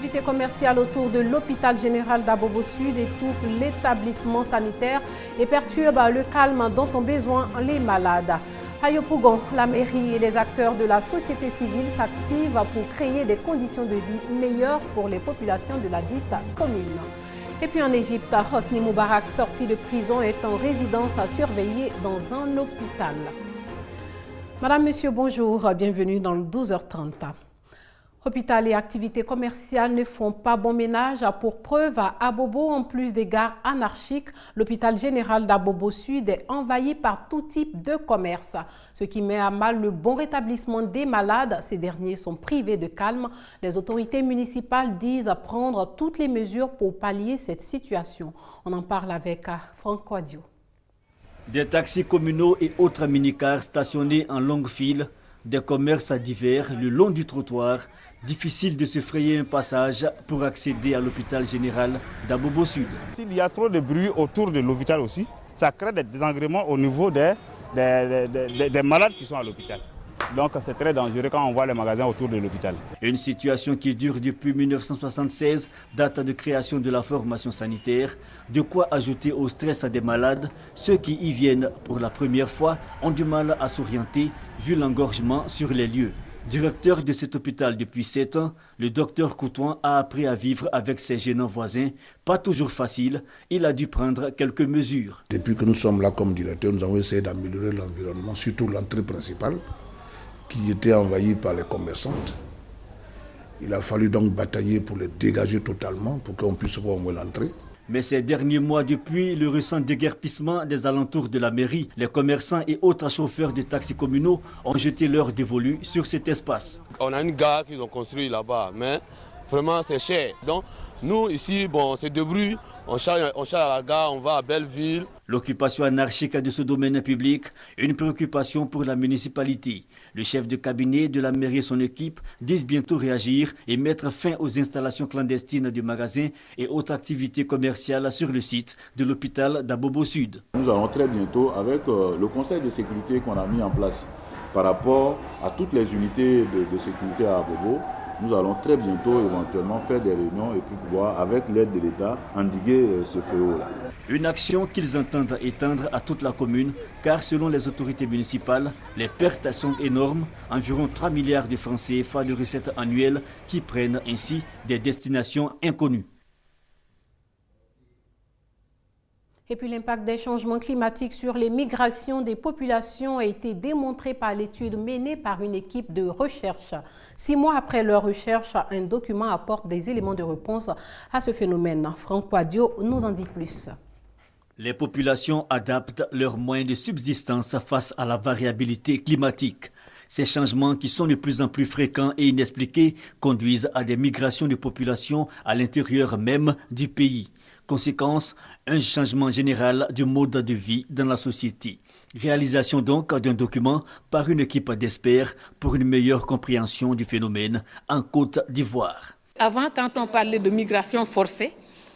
l'activité commerciale autour de l'hôpital général d'Abobo Sud étouffe l'établissement sanitaire et perturbe le calme dont ont besoin les malades. À Yopougon, la mairie et les acteurs de la société civile s'activent pour créer des conditions de vie meilleures pour les populations de la dite commune. Et puis en Égypte, Hosni Moubarak, sorti de prison, est en résidence à surveiller dans un hôpital. Madame, Monsieur, bonjour, bienvenue dans le 12h30. Hôpital et activités commerciales ne font pas bon ménage. Pour preuve, à Abobo, en plus des gares anarchiques, l'hôpital général d'Abobo Sud est envahi par tout type de commerce, ce qui met à mal le bon rétablissement des malades. Ces derniers sont privés de calme. Les autorités municipales disent prendre toutes les mesures pour pallier cette situation. On en parle avec Franck Quadio. Des taxis communaux et autres minicars stationnés en longue file, des commerces divers le long du trottoir. Difficile de se frayer un passage pour accéder à l'hôpital général d'Abobo Sud. S'il y a trop de bruit autour de l'hôpital aussi, ça crée des désagréments au niveau des malades qui sont à l'hôpital. Donc c'est très dangereux quand on voit les magasins autour de l'hôpital. Une situation qui dure depuis 1976, date de création de la formation sanitaire. De quoi ajouter au stress des malades. Ceux qui y viennent pour la première fois ont du mal à s'orienter vu l'engorgement sur les lieux. Directeur de cet hôpital depuis 7 ans, le docteur Coutouin a appris à vivre avec ses gênants voisins. Pas toujours facile, il a dû prendre quelques mesures. Depuis que nous sommes là comme directeur, nous avons essayé d'améliorer l'environnement, surtout l'entrée principale, qui était envahie par les commerçantes. Il a fallu donc batailler pour les dégager totalement, pour qu'on puisse voir au moins l'entrée. Mais ces derniers mois, depuis le récent déguerpissement des alentours de la mairie, les commerçants et autres chauffeurs de taxis communaux ont jeté leur dévolu sur cet espace. On a une gare qu'ils ont construite là-bas, mais vraiment c'est cher. Donc nous ici, bon, c'est de bruit. On charge à la gare, on va à Belleville. L'occupation anarchique de ce domaine public, une préoccupation pour la municipalité. Le chef de cabinet de la mairie et son équipe disent bientôt réagir et mettre fin aux installations clandestines de magasins et autres activités commerciales sur le site de l'hôpital d'Abobo Sud. Nous allons très bientôt, avec le conseil de sécurité qu'on a mis en place par rapport à toutes les unités de sécurité à Abobo, nous allons très bientôt éventuellement faire des réunions et puis pouvoir, avec l'aide de l'État, endiguer ce fléau-là. Une action qu'ils entendent étendre à toute la commune, car selon les autorités municipales, les pertes sont énormes, environ 3 milliards de francs CFA de recettes annuelles qui prennent ainsi des destinations inconnues. Et puis l'impact des changements climatiques sur les migrations des populations a été démontré par l'étude menée par une équipe de recherche. 6 mois après leur recherche, un document apporte des éléments de réponse à ce phénomène. Franck Quadio nous en dit plus. Les populations adaptent leurs moyens de subsistance face à la variabilité climatique. Ces changements qui sont de plus en plus fréquents et inexpliqués conduisent à des migrations de populations à l'intérieur même du pays. Conséquence, un changement général du mode de vie dans la société. Réalisation donc d'un document par une équipe d'experts pour une meilleure compréhension du phénomène en Côte d'Ivoire. Avant, quand on parlait de migration forcée,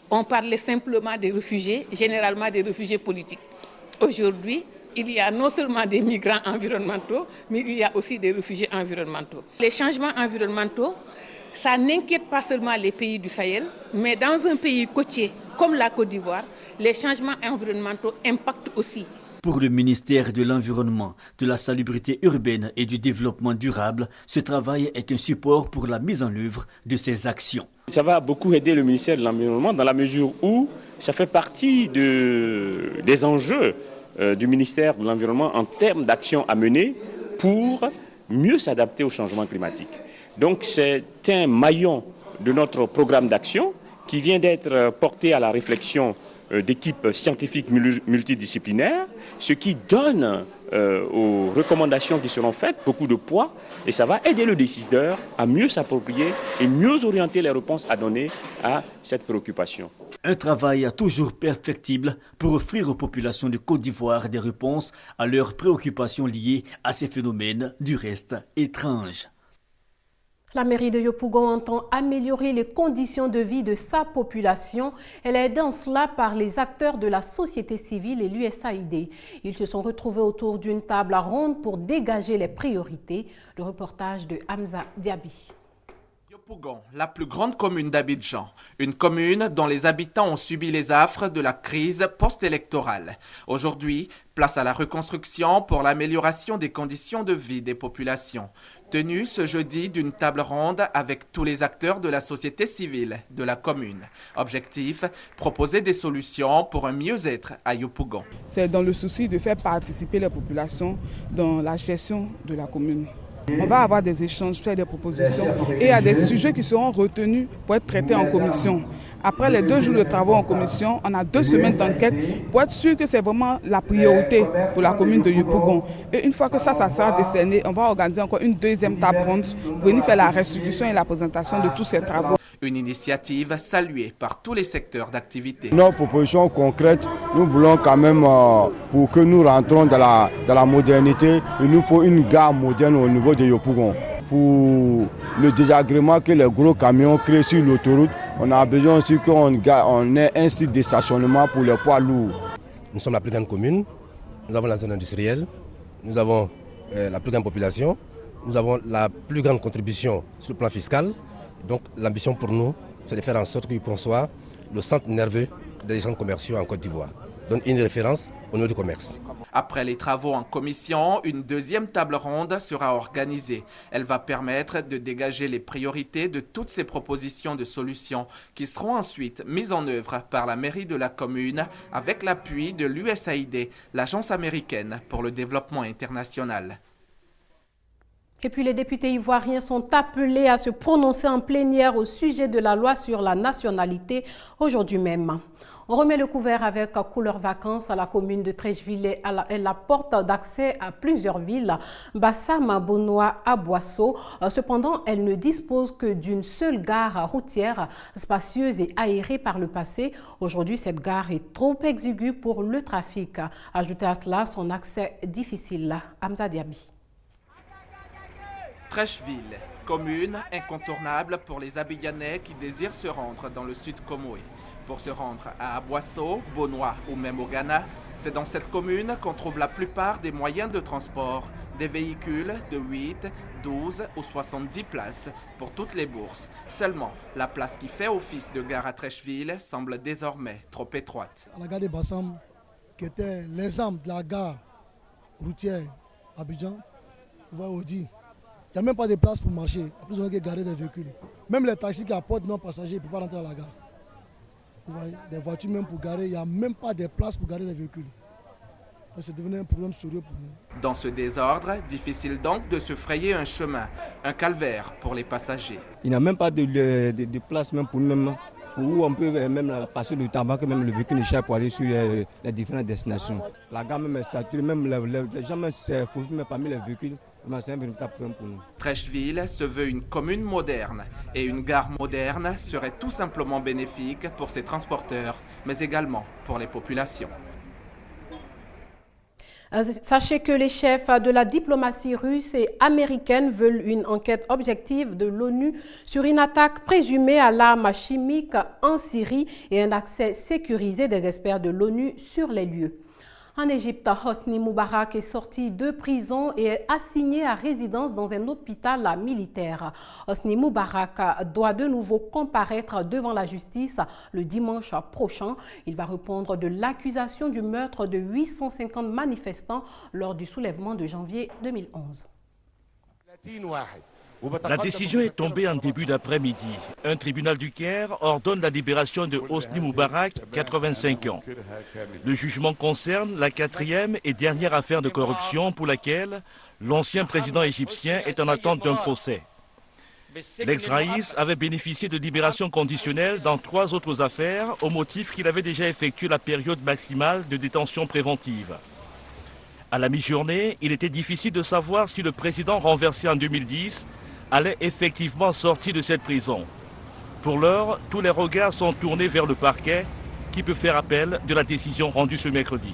on parlait simplement des réfugiés, généralement des réfugiés politiques. Aujourd'hui, il y a non seulement des migrants environnementaux, mais il y a aussi des réfugiés environnementaux. Les changements environnementaux, ça n'inquiète pas seulement les pays du Sahel, mais dans un pays côtier comme la Côte d'Ivoire, les changements environnementaux impactent aussi. Pour le ministère de l'Environnement, de la Salubrité urbaine et du Développement durable, ce travail est un support pour la mise en œuvre de ces actions. Ça va beaucoup aider le ministère de l'Environnement dans la mesure où ça fait partie des enjeux du ministère de l'Environnement en termes d'actions à mener pour mieux s'adapter au changement climatique. Donc c'est un maillon de notre programme d'action qui vient d'être porté à la réflexion d'équipes scientifiques multidisciplinaires, ce qui donne aux recommandations qui seront faites beaucoup de poids et ça va aider le décideur à mieux s'approprier et mieux orienter les réponses à donner à cette préoccupation. Un travail toujours perfectible pour offrir aux populations de Côte d'Ivoire des réponses à leurs préoccupations liées à ces phénomènes du reste étranges. La mairie de Yopougon entend améliorer les conditions de vie de sa population. Elle est aidée en cela par les acteurs de la société civile et l'USAID. Ils se sont retrouvés autour d'une table ronde pour dégager les priorités. Le reportage de Hamza Diaby. Yopougon, la plus grande commune d'Abidjan. Une commune dont les habitants ont subi les affres de la crise post-électorale. Aujourd'hui, place à la reconstruction pour l'amélioration des conditions de vie des populations. Tenue ce jeudi d'une table ronde avec tous les acteurs de la société civile de la commune. Objectif, proposer des solutions pour un mieux-être à Yopougon. C'est dans le souci de faire participer les populations dans la gestion de la commune. On va avoir des échanges, faire des propositions et il y a des sujets qui seront retenus pour être traités en commission. Après les 2 jours de travaux en commission, on a 2 semaines d'enquête pour être sûr que c'est vraiment la priorité pour la commune de Yopougon. Et une fois que ça sera décerné, on va organiser encore une 2e table ronde pour venir faire la restitution et la présentation de tous ces travaux. Une initiative saluée par tous les secteurs d'activité. Nos propositions concrètes, nous voulons quand même, pour que nous rentrons dans la modernité, il nous faut une gare moderne au niveau de Yopougon. Pour le désagrément que les gros camions créent sur l'autoroute, on a besoin aussi qu'on ait un site de stationnement pour les poids lourds. Nous sommes la plus grande commune, nous avons la zone industrielle, nous avons la plus grande population, nous avons la plus grande contribution sur le plan fiscal. Donc l'ambition pour nous, c'est de faire en sorte qu'on soit le centre nerveux des échanges commerciaux en Côte d'Ivoire. Donc une référence au niveau du commerce. Après les travaux en commission, une 2e table ronde sera organisée. Elle va permettre de dégager les priorités de toutes ces propositions de solutions qui seront ensuite mises en œuvre par la mairie de la commune avec l'appui de l'USAID, l'agence américaine pour le développement international. Et puis les députés ivoiriens sont appelés à se prononcer en plénière au sujet de la loi sur la nationalité aujourd'hui même. On remet le couvert avec Couleur Vacances à la commune de Treichville. Elle la porte d'accès à plusieurs villes, Bassam, Bonois, à Boisseau. Cependant, elle ne dispose que d'une seule gare routière spacieuse et aérée par le passé. Aujourd'hui, cette gare est trop exiguë pour le trafic. Ajoutez à cela son accès difficile. Hamza Diaby. Treichville, commune incontournable pour les Abidjanais qui désirent se rendre dans le sud Comoé. Pour se rendre à Aboisseau, Bonois ou même au Ghana, c'est dans cette commune qu'on trouve la plupart des moyens de transport, des véhicules de 8, 12 ou 70 places pour toutes les bourses. Seulement, la place qui fait office de gare à Treichville semble désormais trop étroite. À la gare de Bassam, qui était l'exemple de la gare routière à Abidjan, on va vous dire. Il n'y a même pas de place pour marcher, à plus on a garer des véhicules. Même les taxis qui apportent nos passagers ne peuvent pas rentrer à la gare. Vous voyez, des voitures même pour garer, il n'y a même pas de place pour garer les véhicules. C'est devenu un problème sérieux pour nous. Dans ce désordre, difficile donc de se frayer un chemin, un calvaire pour les passagers. Il n'y a même pas de place même pour nous, où on peut même passer le tabac, même le véhicule cher pour aller sur les différentes destinations. La gare même est saturée, même les gens se foutent même parmi les véhicules. C'est un véritable problème pour nous. Treichville se veut une commune moderne et une gare moderne serait tout simplement bénéfique pour ses transporteurs, mais également pour les populations. Sachez que les chefs de la diplomatie russe et américaine veulent une enquête objective de l'ONU sur une attaque présumée à l'arme chimique en Syrie et un accès sécurisé des experts de l'ONU sur les lieux. En Égypte, Hosni Moubarak est sorti de prison et est assigné à résidence dans un hôpital militaire. Hosni Moubarak doit de nouveau comparaître devant la justice le dimanche prochain. Il va répondre de l'accusation du meurtre de 850 manifestants lors du soulèvement de janvier 2011. La décision est tombée en début d'après-midi. Un tribunal du Caire ordonne la libération de Hosni Moubarak, 85 ans. Le jugement concerne la 4e et dernière affaire de corruption pour laquelle l'ancien président égyptien est en attente d'un procès. L'ex-Raïs avait bénéficié de libération conditionnelle dans 3 autres affaires au motif qu'il avait déjà effectué la période maximale de détention préventive. À la mi-journée, il était difficile de savoir si le président renversé en 2010 allait effectivement sortir de cette prison. Pour l'heure, tous les regards sont tournés vers le parquet qui peut faire appel de la décision rendue ce mercredi.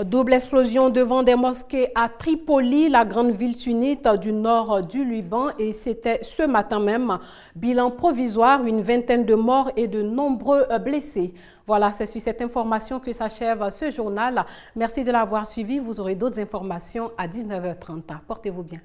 Double explosion devant des mosquées à Tripoli, la grande ville sunnite du nord du Liban, et c'était ce matin même. Bilan provisoire, une vingtaine de morts et de nombreux blessés. Voilà, c'est sur cette information que s'achève ce journal. Merci de l'avoir suivi. Vous aurez d'autres informations à 19h30. Portez-vous bien.